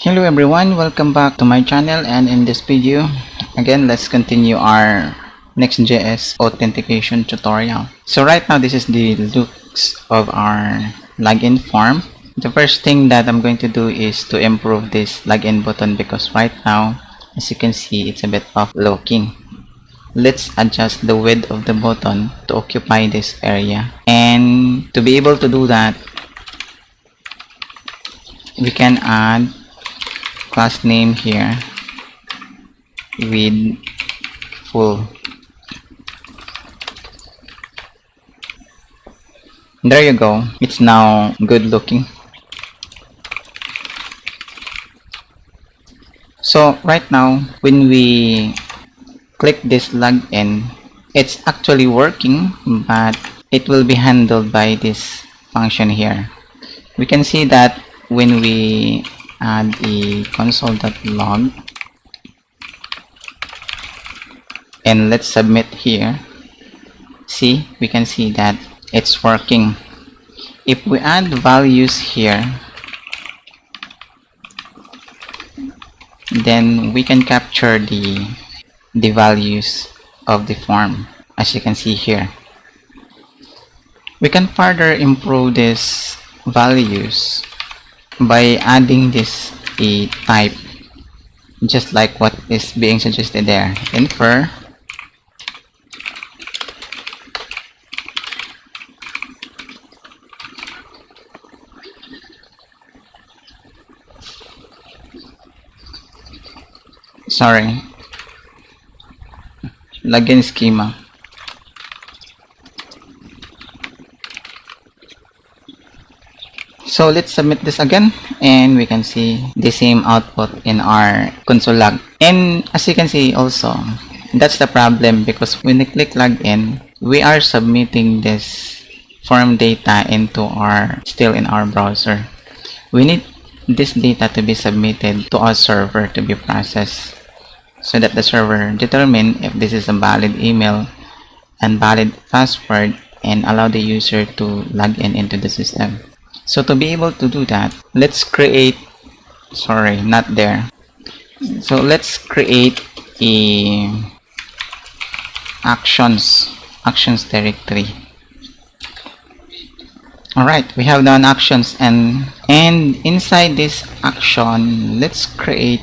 Hello everyone, welcome back to my channel, and in this video again let's continue our Next.js authentication tutorial. So right now this is the looks of our login form. The first thing that I'm going to do is to improve this login button because right now, as you can see, it's a bit off looking. Let's adjust the width of the button to occupy this area, and to be able to do that we can add class name here with full. There you go, it's now good looking. So right now when we click this login, it's actually working, but it will be handled by this function here. We can see that when we add a console.log and let's submit here, see, we can see that it's working. If we add values here, then we can capture the values of the form, as you can see here. We can further improve these values by adding this a type, just like what is being suggested there. Infer login schema. So let's submit this again, and we can see the same output in our console log. And as you can see also, that's the problem, because when we click login, we are submitting this form data still in our browser. We need this data to be submitted to our server to be processed, so that the server determine if this is a valid email and valid password and allow the user to log in into the system. So to be able to do that, let's create, so let's create a actions directory. Alright, we have done actions, and inside this action, let's create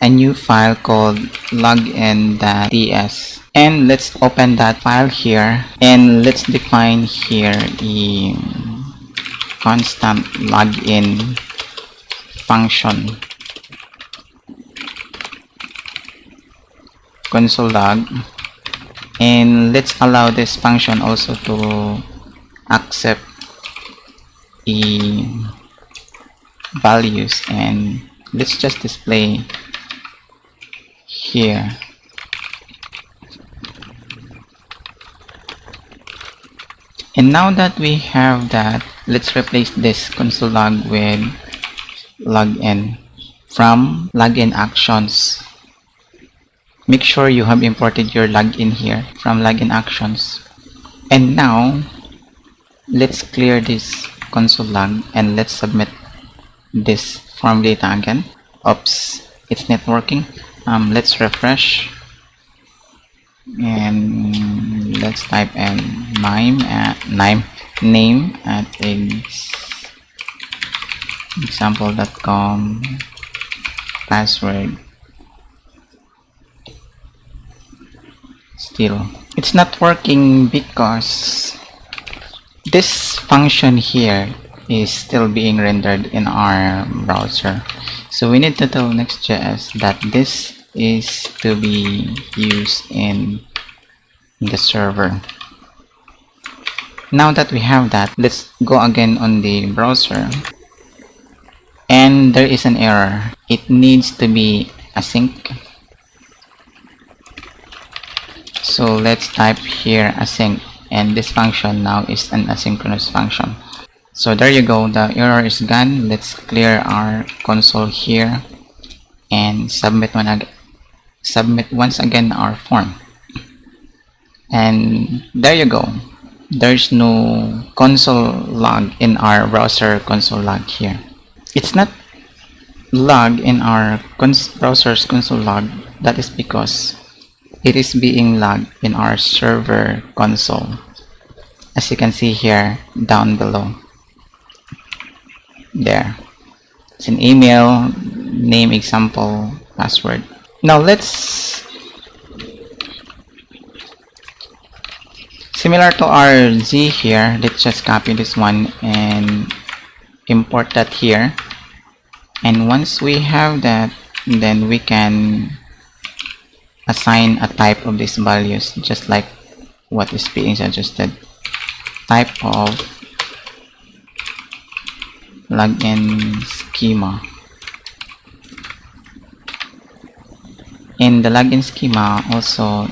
a new file called login.ts, and let's open that file here, and let's define here the constant login function, console log, and let's allow this function also to accept the values, and let's just display here. And now that we have that, let's replace this console log with login from login actions. Make sure you have imported your login here from login actions. And now let's clear this console log and let's submit this form data again. Oops, it's not working. Let's refresh, and let's type in name at example.com, password. Still it's not working because this function here is still being rendered in our browser. So we need to tell Next.js that this is to be used in the server. Now that we have that, let's go again on the browser, and there is an error. It needs to be async. So let's type here async, and this function now is an asynchronous function. So there you go, the error is gone. Let's clear our console here and submit once again our form, and there you go, there's no console log in our browser console log here. It's not log in our browser's console log, that is because it is being logged in our server console, as you can see here down below. There, it's an email, name, example, password. Now let's, similar to our Z here, let's just copy this one and import that here. And once we have that, then we can assign a type of these values, just like what is being suggested. Type of login schema. And the login schema also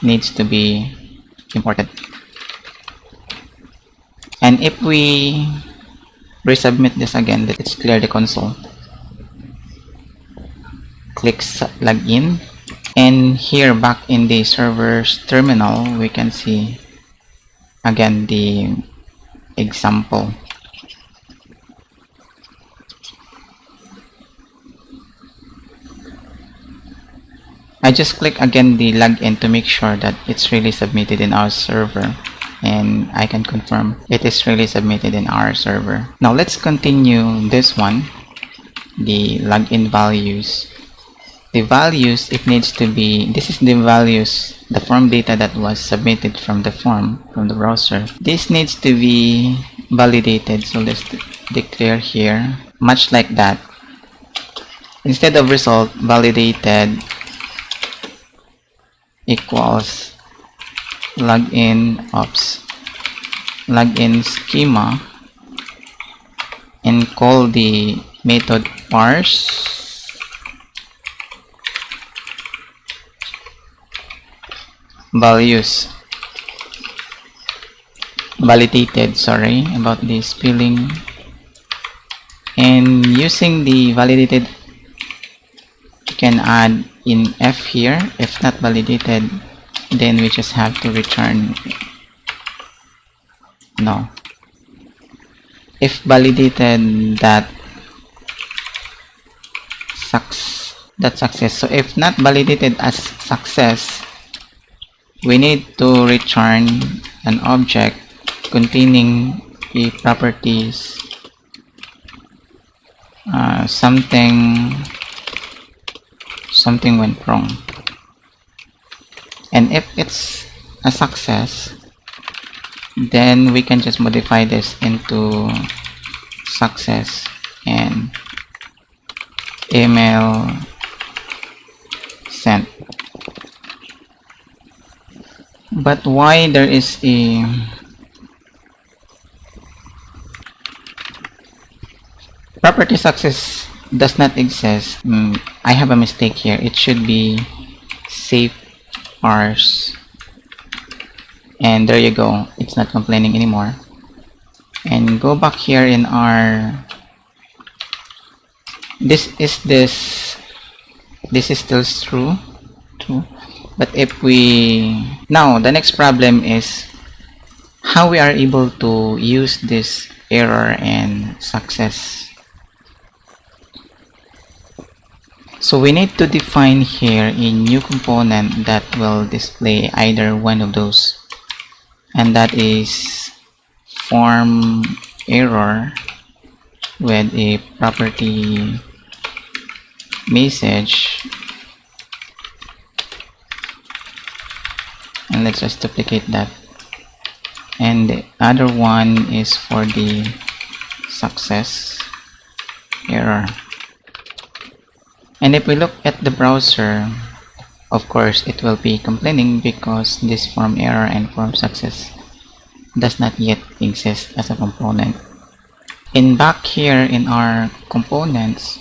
needs to be imported. And if we resubmit this again, let's clear the console. Click login, and here back in the server's terminal, we can see again the example. I just click again the login to make sure that it's really submitted in our server, and I can confirm it is really submitted in our server. Now let's continue this one, the login values. The values, it needs to be, this is the values, the form data that was submitted from the form, from the browser. This needs to be validated, so let's declare here, much like that. Instead of result, validated equals login schema, and call the method parse values validated, sorry about the spelling. And using the validated, you can add in F here. If not validated, then we just have to return no. If validated, that success. So if not validated as success, we need to return an object containing the properties something went wrong. And if it's a success, then we can just modify this into success and email sent. But why there is a property success does not exist? I have a mistake here. It should be safe parse, and there you go, it's not complaining anymore. And go back here in our, this is still true, but if we, now the next problem is how we are able to use this error and success. So we need to define here a new component that will display either one of those, and that is form error with a property message. And let's just duplicate that. And the other one is for the success error. And if we look at the browser, of course it will be complaining because this form error and form success does not yet exist as a component. And back here in our components,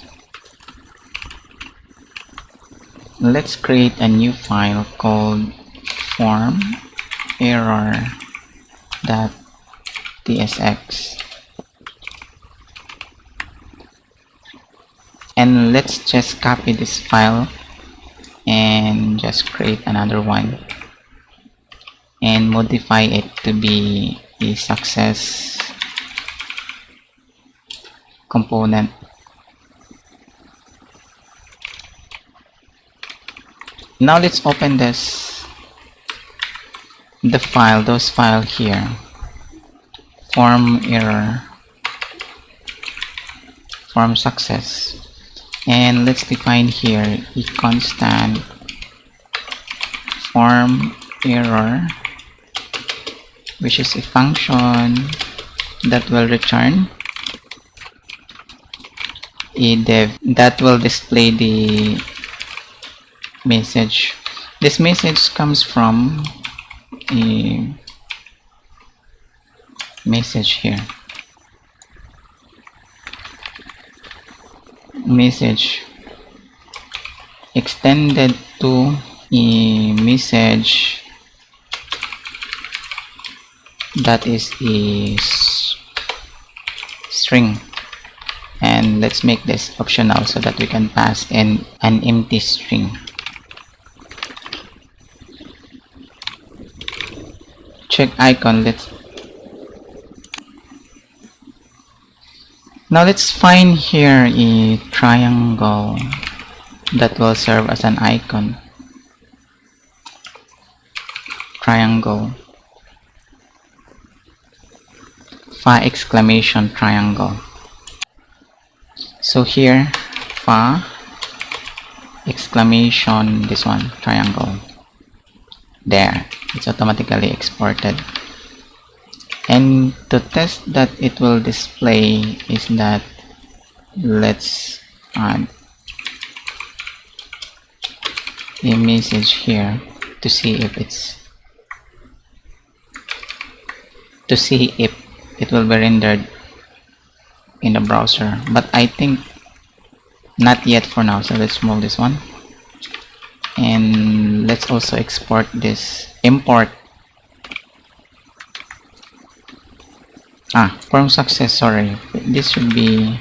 let's create a new file called form error.tsx. And let's just copy this file and just create another one and modify it to be a success component. Now let's open this, those file here, form error, form success, and let's define here a constant form error, which is a function that will return a div that will display the message. This message comes from a message here, message extended to a message that is a string, and let's make this optional so that we can pass in an empty string. Check icon. Now let's find here a triangle that will serve as an icon. Triangle, exclamation triangle. So here, exclamation, this one, triangle. There, it's automatically exported. And to test that it will display is that, let's add a message here to see if it will be rendered in the browser, but I think not yet for now. So let's remove this one, and let's also export this, import form success. Sorry, this should be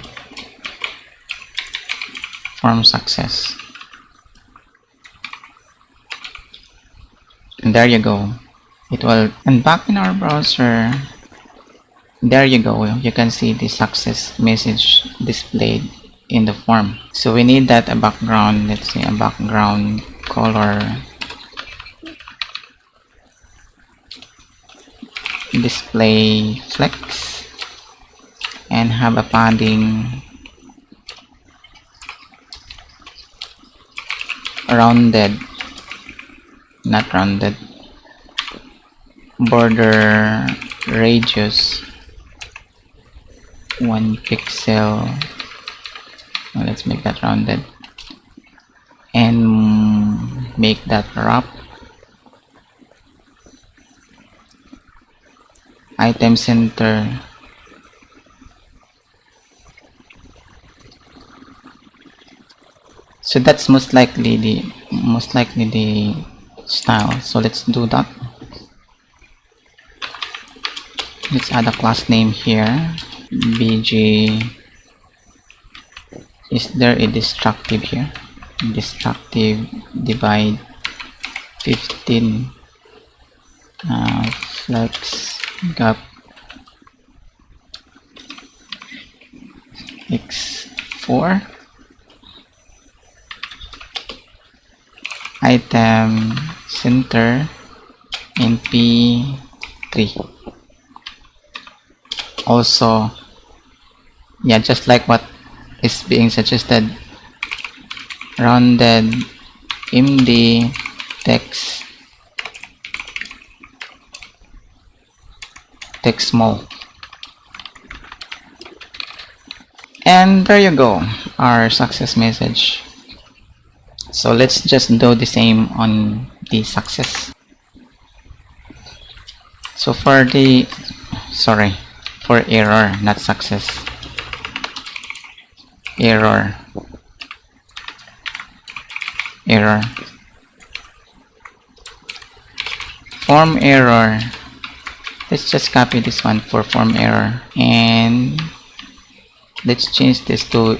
form success, and there you go. It will, and back in our browser, there you go, you can see the success message displayed in the form. So we need that a background, let's say a background color, display flex, and have a padding rounded, not rounded, border radius 1 pixel. Well, let's make that rounded and make that wrap. Item center, so that's most likely the style. So let's do that. Let's add a class name here, bg. Is there a destructive here? Destructive divide 15 flex gap x4 item center in p3. Also, yeah, just like what is being suggested, rounded md text small, and there you go, our success message. So let's just do the same on the success. So for the, sorry, for error, not success, error, form error. Let's just copy this one for form error, and let's change this to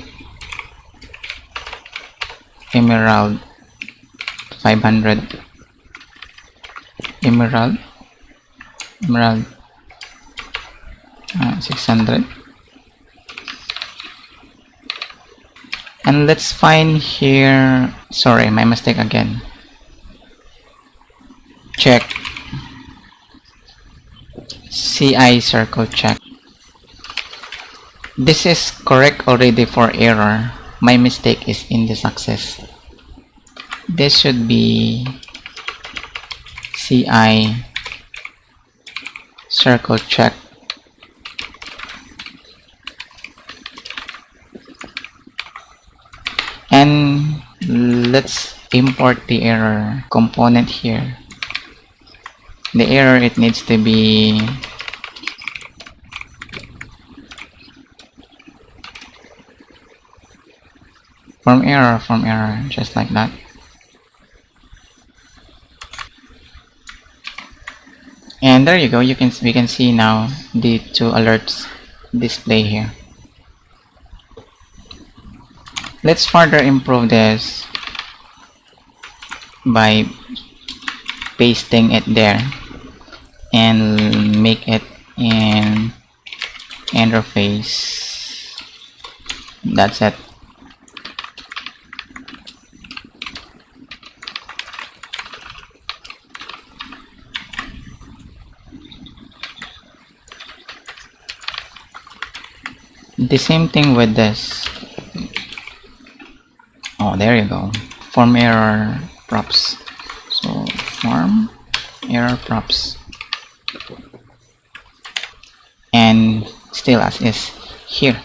emerald 500, emerald 600, and let's find here, sorry, my mistake again, check CI circle check. This is correct already for error. My mistake is in the success. This should be CI circle check. And let's import the error component here. The error, it needs to be from error, just like that. And there you go. We can see now the two alerts display here. Let's further improve this by pasting it there and make it in interface. That's it. The same thing with this. Oh, there you go. Form error props. So form error props, and still as is here.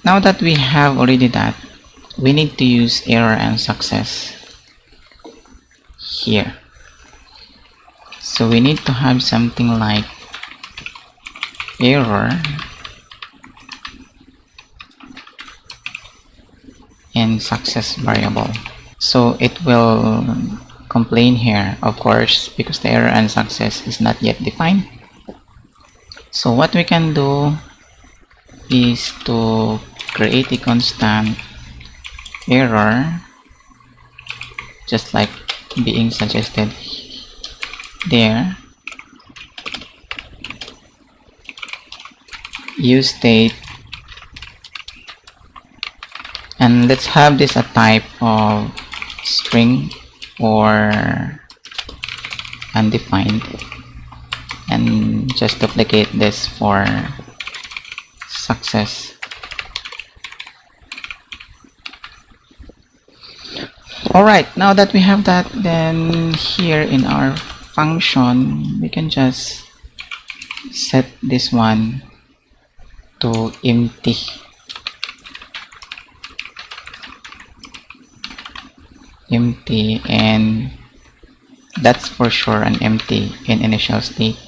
Now that we have already that, we need to use error and success here. So we need to have something like error and success variable. So it will complain here, of course, because the error and success is not yet defined. So what we can do is to create a constant error, just like being suggested there. Use state, and let's have this a type of string or undefined, and just duplicate this for success. Alright, now that we have that, then here in our function we can just set this one to empty. And that's for sure an empty in initial state.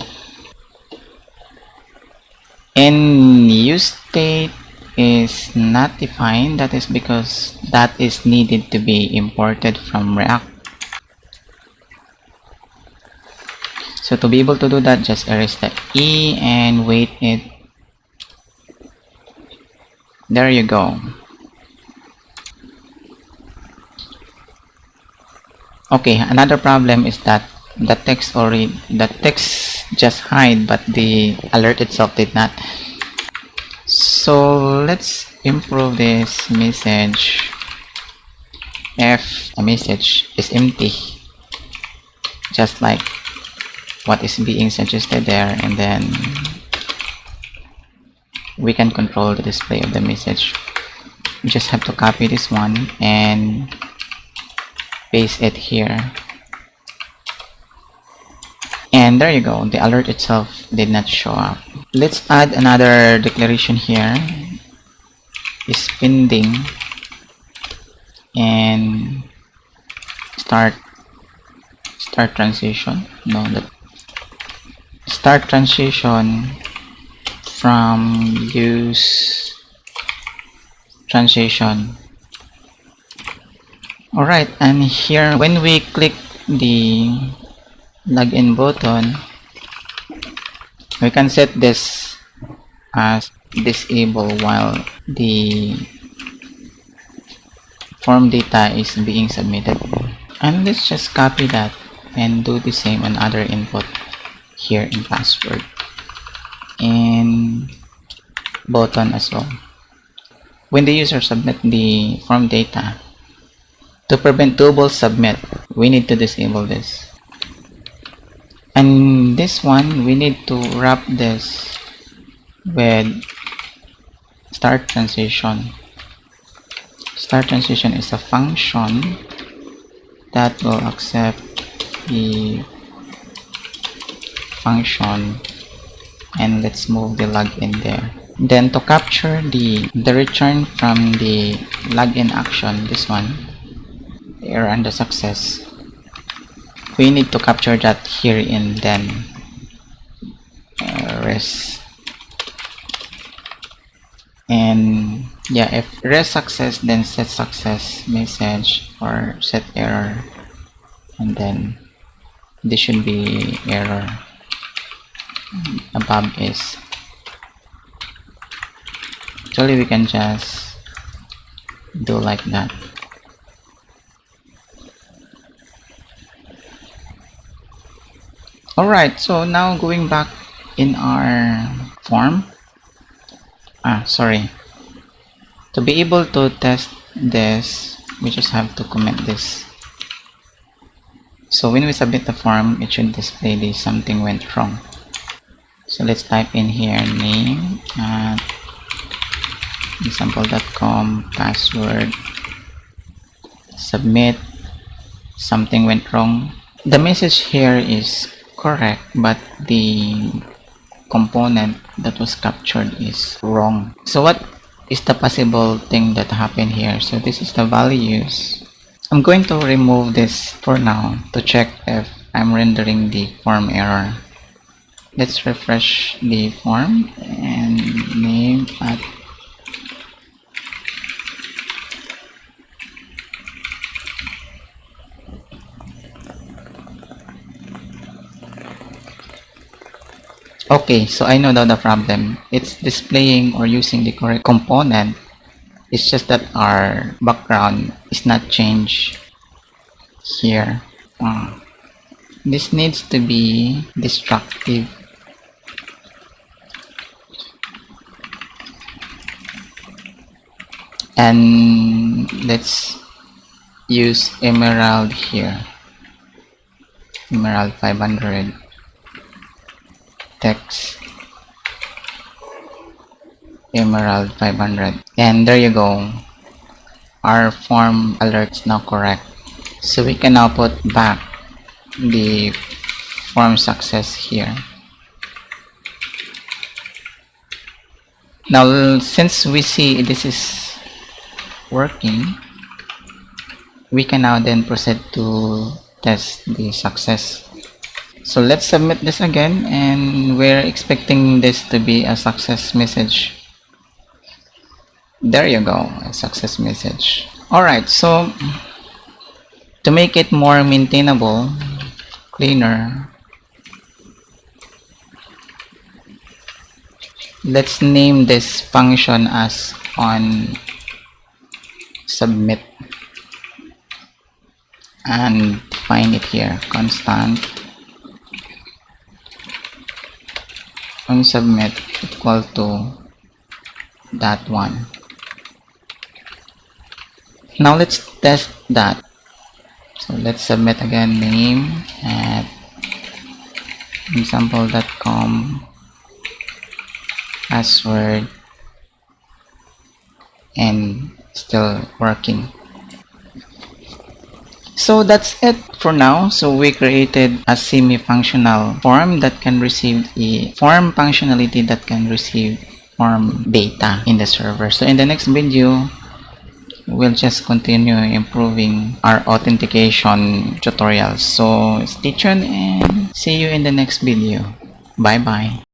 And use state is not defined. That is because that is needed to be imported from React. So to be able to do that, just erase the E and wait it. There you go. Okay, another problem is that the text just hide, but the alert itself did not. So let's improve this message. If a message is empty, just like what is being suggested there, and then we can control the display of the message. We just have to copy this one and paste it here, and there you go. The alert itself did not show up. Let's add another declaration here, is pending, and start transition. No, that start transition from use transition. Alright, and here when we click the login button, we can set this as disable while the form data is being submitted. And let's just copy that and do the same on other input here in password and button as well. When the user submit the form data, to prevent double submit, we need to disable this. And this one, we need to wrap this with start transition. Start transition is a function that will accept the function, and let's move the login there. Then to capture the return from the login action, this one, the error and the success, we need to capture that here in then res. And yeah, if res success, then set success message or set error, and then this should be error. Above is actually we can just do like that. Alright, so now going back in our form, sorry, to be able to test this, we just have to comment this. So when we submit the form, it should display this something went wrong. So let's type in here name at example.com, password, submit, something went wrong. The message here is correct, but the component that was captured is wrong. So what is the possible thing that happened here? So this is the values. I'm going to remove this for now to check if I'm rendering the form error. Let's refresh the form and name at okay, so I know now the problem. It's displaying or using the correct component. It's just that our background is not changed here. This needs to be destructive. And let's use emerald here. Emerald 500. Text emerald 500, and there you go, our form alert is now correct. So we can now put back the form success here. Now since we see this is working, we can now then proceed to test the success. So let's submit this again, and we're expecting this to be a success message. There you go, a success message. Alright, so to make it more maintainable, cleaner, let's name this function as on submit and define it here, constant on submit equal to that one. Now let's test that. So let's submit again, name at example.com, password, and still working. So that's it for now. So we created a semi-functional form that can receive a form functionality that can receive form data in the server. So in the next video, we'll just continue improving our authentication tutorials. So stay tuned and see you in the next video. Bye bye.